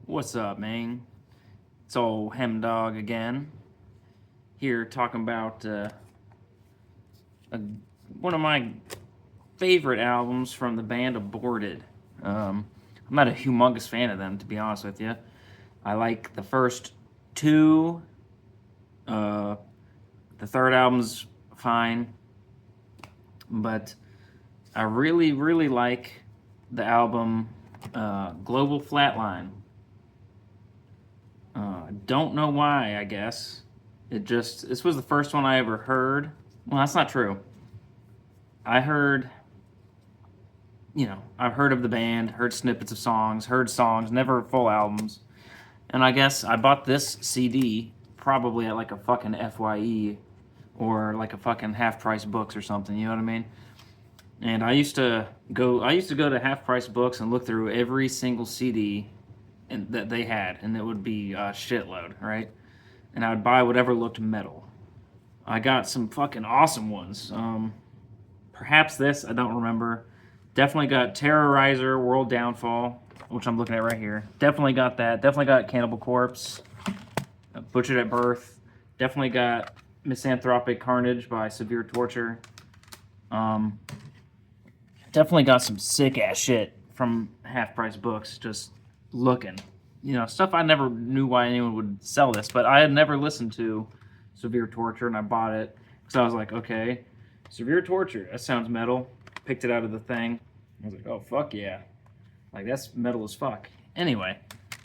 What's up, man? It's old Hem Dog again. Here talking about a, one of my favorite albums from the band Aborted. I'm not a humongous fan of them, to be honest with you. I like the first two. Uh, the third album's fine, but I really, really like the album Global Flatline. Don't know why, I guess. This was the first one I ever heard. Well, that's not true. I heard, I've heard of the band, heard snippets of songs, heard songs, never full albums. And I guess I bought this CD probably at like a fucking FYE or like a fucking half price books or something, you know what I mean? And I used to go to half price books and look through every single CD that they had, and it would be a shitload, right? And I would buy whatever looked metal. I got some fucking awesome ones. Perhaps this, I don't remember. Definitely got Terrorizer, World Downfall, which I'm looking at right here. Definitely got that. Definitely got Cannibal Corpse, Butchered at Birth. Definitely got Misanthropic Carnage by Severe Torture. Definitely got some sick ass shit from half price books just looking. Stuff I never knew why anyone would sell this, but I had never listened to Severe Torture and I bought it because I was like, okay, Severe Torture, that sounds metal. Picked it out of the thing. I was like, oh, fuck yeah. Like, that's metal as fuck. Anyway,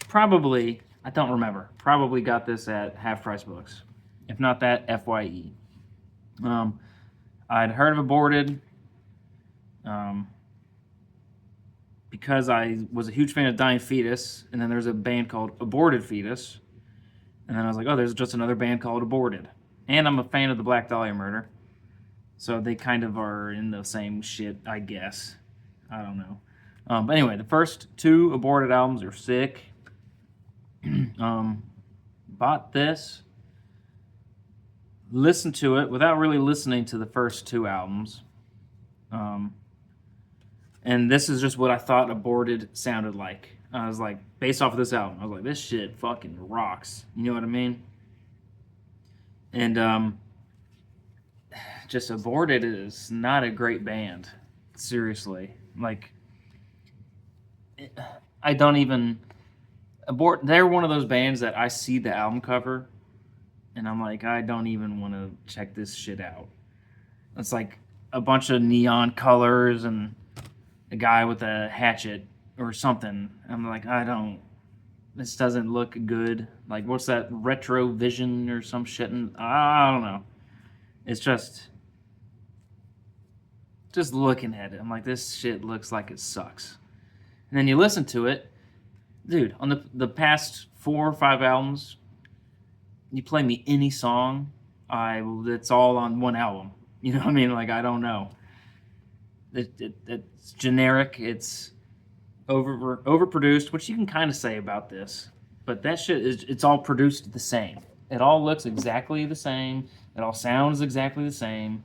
probably, I don't remember, probably got this at half price books. If not that, FYE. I'd heard of Aborted. Because I was a huge fan of Dying Fetus, and then there's a band called Aborted Fetus, and then I was like, oh, there's just another band called Aborted. And I'm a fan of the Black Dahlia Murder, so they kind of are in the same shit, I guess. I don't know. But anyway, the first two Aborted albums are sick. Bought this, listened to it without really listening to the first two albums. And this is just what I thought Aborted sounded like. I was like, based off of this album, I was like, this shit fucking rocks. You know what I mean? And just Aborted is not a great band. Seriously. Like, I don't even... They're one of those bands that I see the album cover, and I'm like, I don't even want to check this shit out. It's like a bunch of neon colors and a guy with a hatchet or something. I'm like, this doesn't look good. Like, what's that, Retro Vision or some shit? And I don't know. It's just looking at it, I'm like, this shit looks like it sucks. And then you listen to it, dude, on the past 4 or 5 albums, you play me any song, it's all on one album. You know what I mean? Like, I don't know. It's generic. It's overproduced, which you can kind of say about this. But that shit it's all produced the same. It all looks exactly the same. It all sounds exactly the same.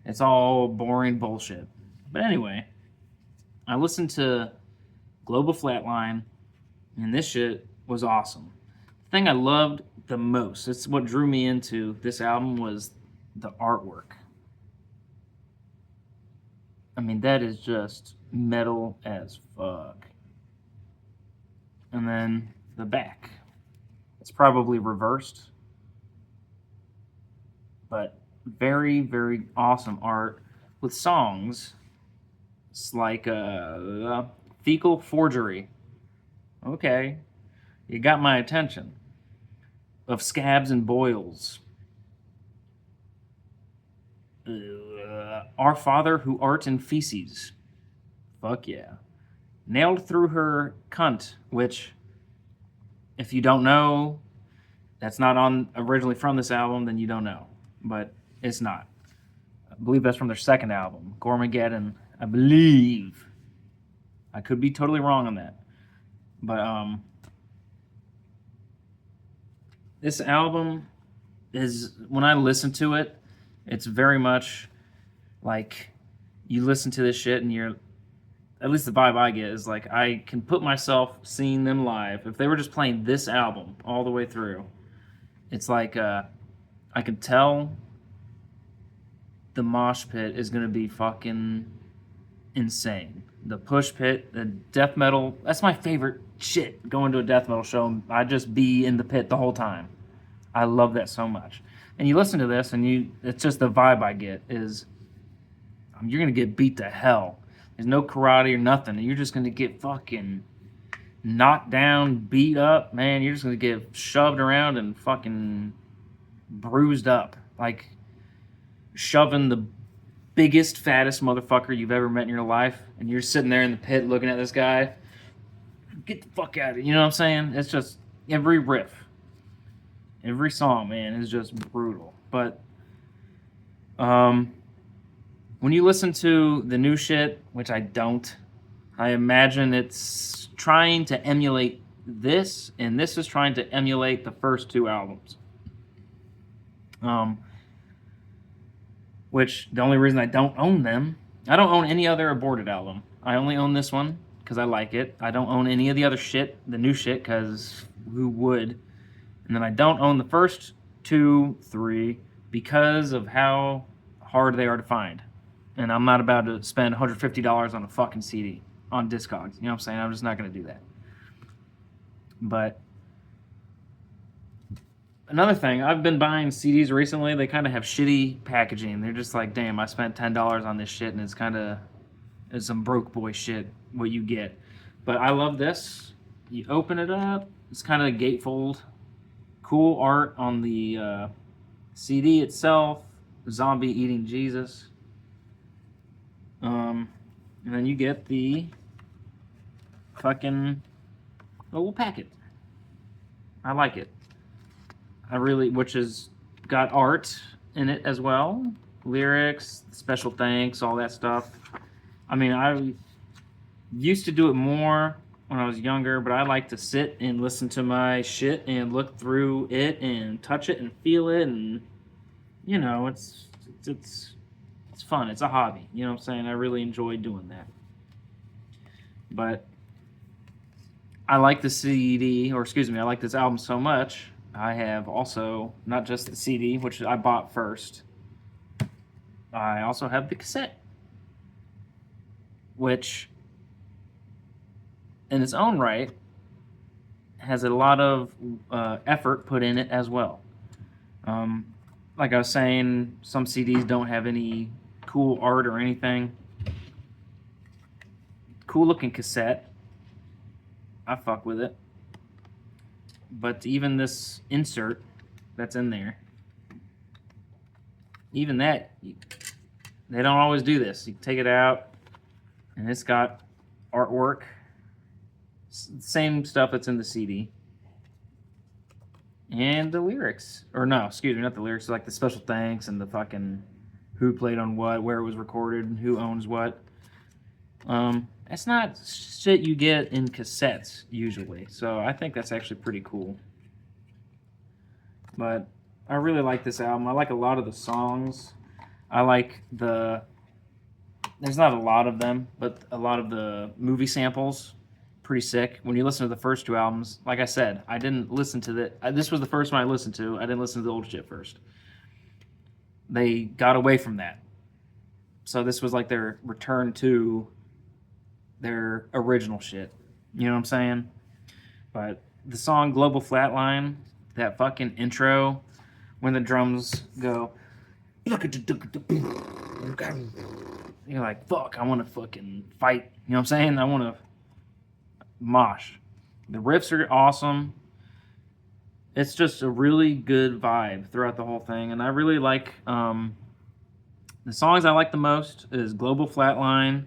It's all boring bullshit. But anyway, I listened to Global Flatline, and this shit was awesome. The thing I loved the most, it's what drew me into this album, was the artwork. I mean, that is just metal as fuck. And then the back. It's probably reversed, but very, very awesome art with songs. It's like Fecal Forgery. Okay, you got my attention. Of Scabs and Boils. Our Father Who Art in Feces. Fuck yeah. Nailed Through Her Cunt, which, if you don't know, that's not on originally from this album, then you don't know. But it's not. I believe that's from their second album, Gormageddon. I believe. I could be totally wrong on that. But this album is, when I listen to it, it's very much like you listen to this shit and at least the vibe I get is like I can put myself seeing them live. If they were just playing this album all the way through, it's like I can tell the mosh pit is gonna be fucking insane. The push pit, the death metal, that's my favorite shit. Going to a death metal show, I just be in the pit the whole time. I love that so much. And you listen to this, and it's just the vibe I get is you're gonna get beat to hell. There's no karate or nothing. You're just gonna get fucking knocked down, beat up, man. You're just gonna get shoved around and fucking bruised up, like shoving the biggest, fattest motherfucker you've ever met in your life, and you're sitting there in the pit looking at this guy. Get the fuck out of it. You know what I'm saying? It's just every riff, every song, man, is just brutal. But when you listen to the new shit, which I don't, I imagine it's trying to emulate this, and this is trying to emulate the first two albums. Which, the only reason I don't own them, I don't own any other Aborted album. I only own this one because I like it. I don't own any of the other shit, the new shit, because who would? And then I don't own the first 2, 3 because of how hard they are to find. And I'm not about to spend $150 on a fucking CD on Discogs. You know what I'm saying? I'm just not going to do that. But another thing, I've been buying CDs recently. They kind of have shitty packaging. They're just like, damn, I spent $10 on this shit, and it's some broke boy shit what you get. But I love this. You open it up. It's kind of a gatefold. Cool art on the CD itself. Zombie eating Jesus. And then you get the fucking little packet. I like it. Which has got art in it as well. Lyrics, special thanks, all that stuff. I mean, I used to do it more when I was younger, but I like to sit and listen to my shit and look through it and touch it and feel it, and you know, it's fun. It's a hobby. You know what I'm saying? I really enjoy doing that. But I like the CD, or excuse me, I like this album so much. I have also not just the CD, which I bought first. I also have the cassette, which in its own right has a lot of effort put in it as well. Like I was saying, some CDs don't have any cool art or anything. Cool looking cassette. I fuck with it. But even this insert that's in there, even that, they don't always do this. You take it out, and it's got artwork. Same stuff that's in the CD. And the lyrics. Or no, excuse me, not the lyrics. Like the special thanks and the fucking who played on what, where it was recorded, who owns what. That's not shit you get in cassettes, usually. So I think that's actually pretty cool. But I really like this album. I like a lot of the songs. I like there's not a lot of them, but a lot of the movie samples. Pretty sick. When you listen to the first two albums, like I said, I didn't listen to this was the first one I listened to. I didn't listen to the old shit first. They got away from that. So this was like their return to their original shit. You know what I'm saying? But the song Global Flatline, that fucking intro, when the drums go, you're like, fuck, I want to fucking fight. You know what I'm saying? I want to mosh. The riffs are awesome. It's just a really good vibe throughout the whole thing. And I really like, the songs I like the most is Global Flatline,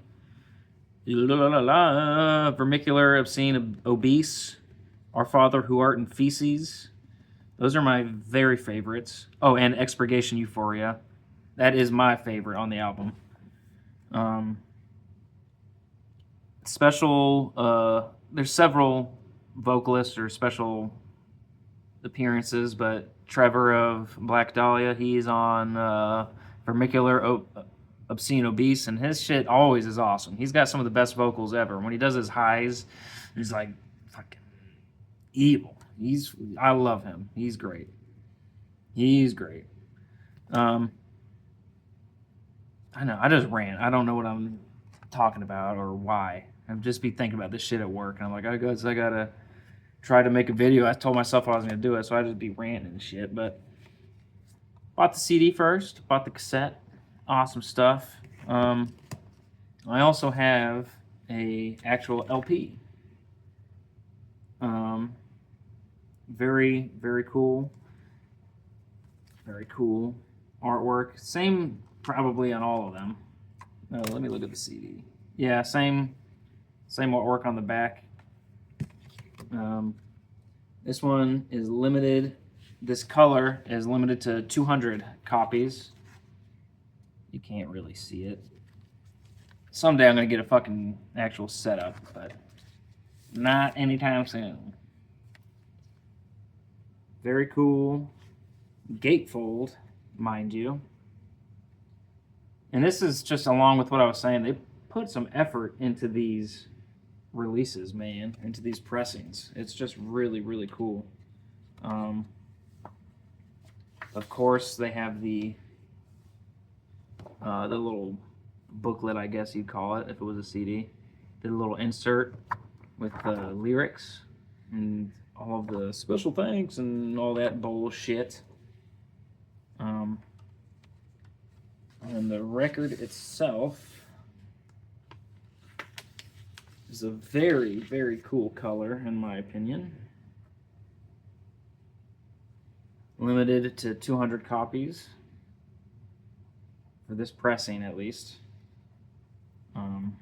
Vermicular, Obscene, Obese, Our Father Who Art in Feces. Those are my very favorites. Oh, and Expurgation Euphoria. That is my favorite on the album. There's several vocalists or special appearances, but Trevor of Black Dahlia, he's on Vermicular, Obscene Obese, and his shit always is awesome. He's got some of the best vocals ever. When he does his highs, he's like fucking evil. I love him. He's great. He's great. I know, I just ran. I don't know what I'm talking about or why. I'd just be thinking about this shit at work, and I'm like, I gotta try to make a video. I told myself I was gonna do it, so I'd just be ranting and shit. But bought the CD first, bought the cassette, awesome stuff. I also have a actual LP. Very, very cool. Very cool artwork. Same probably on all of them. Oh, let me look at the CD. Yeah, same artwork on the back. This one is limited. This color is limited to 200 copies. You can't really see it. Someday I'm gonna get a fucking actual setup, but not anytime soon. Very cool gatefold, mind you. And this is just along with what I was saying. They put some effort into these releases, man, into these pressings. It's just really, really cool. Of course, they have the little booklet, I guess you'd call it, if it was a CD. The little insert with the lyrics and all of the special thanks and all that bullshit. And the record itself is a very, very cool color, in my opinion. Limited to 200 copies. For this pressing, at least. And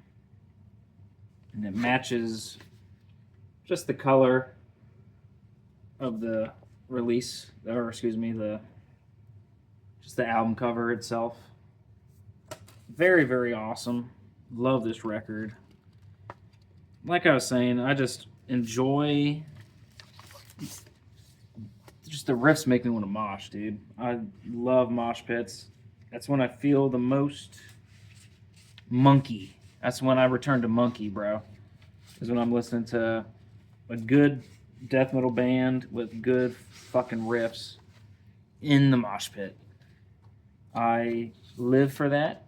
it matches just the color of the release, or excuse me, just the album cover itself. Very, very awesome. Love this record. Like I was saying, I just enjoy. Just the riffs make me want to mosh, dude. I love mosh pits. That's when I feel the most monkey. That's when I return to monkey, bro. Is when I'm listening to a good death metal band with good fucking riffs in the mosh pit. I live for that.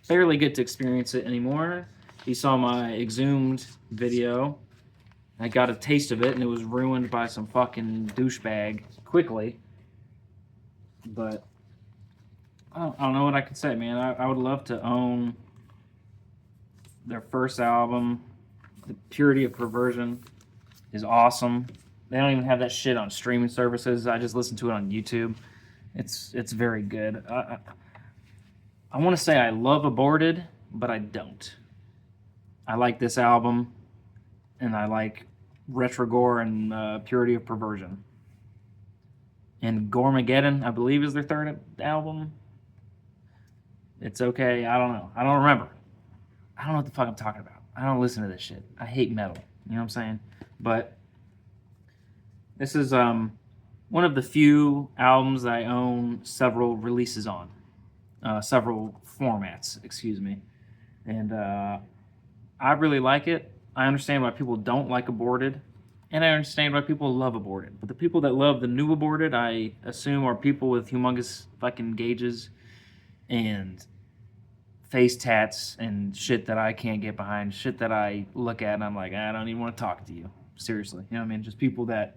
Barely get to experience it anymore. You saw my Exhumed video. I got a taste of it, and it was ruined by some fucking douchebag quickly. But I don't know what I can say, man. I would love to own their first album. The Purity of Perversion is awesome. They don't even have that shit on streaming services. I just listen to it on YouTube. It's very good. I want to say I love Aborted, but I don't. I like this album, and I like Retrogore and Purity of Perversion. And Gormageddon, I believe, is their third album. It's okay. I don't know. I don't remember. I don't know what the fuck I'm talking about. I don't listen to this shit. I hate metal. You know what I'm saying? But this is one of the few albums I own several releases on. Several formats, excuse me. And I really like it. I understand why people don't like Aborted. And I understand why people love Aborted. But the people that love the new Aborted, I assume, are people with humongous fucking gauges and face tats and shit that I can't get behind. Shit that I look at and I'm like, I don't even want to talk to you. Seriously. You know what I mean? Just people that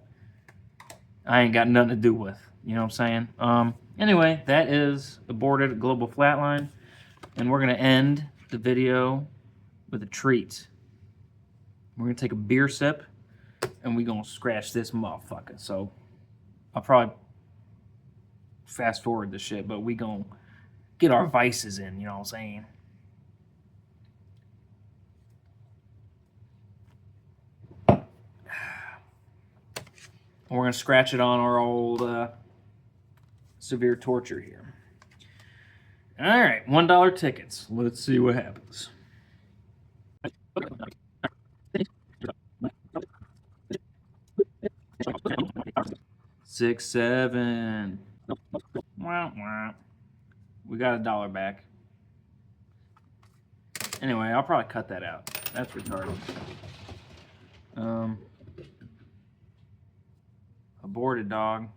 I ain't got nothing to do with. You know what I'm saying? Anyway, that is Aborted Global Flatline. And we're going to end the video with a treat. We're going to take a beer sip, and we're going to scratch this motherfucker. So, I'll probably fast forward this shit, but we going to get our vices in, you know what I'm saying? And we're going to scratch it on our old severe torture here. All right, $1 tickets. Let's see what happens. 6, 7. Wah, wah. We got $1 back. Anyway, I'll probably cut that out. That's retarded. Aborted, dog.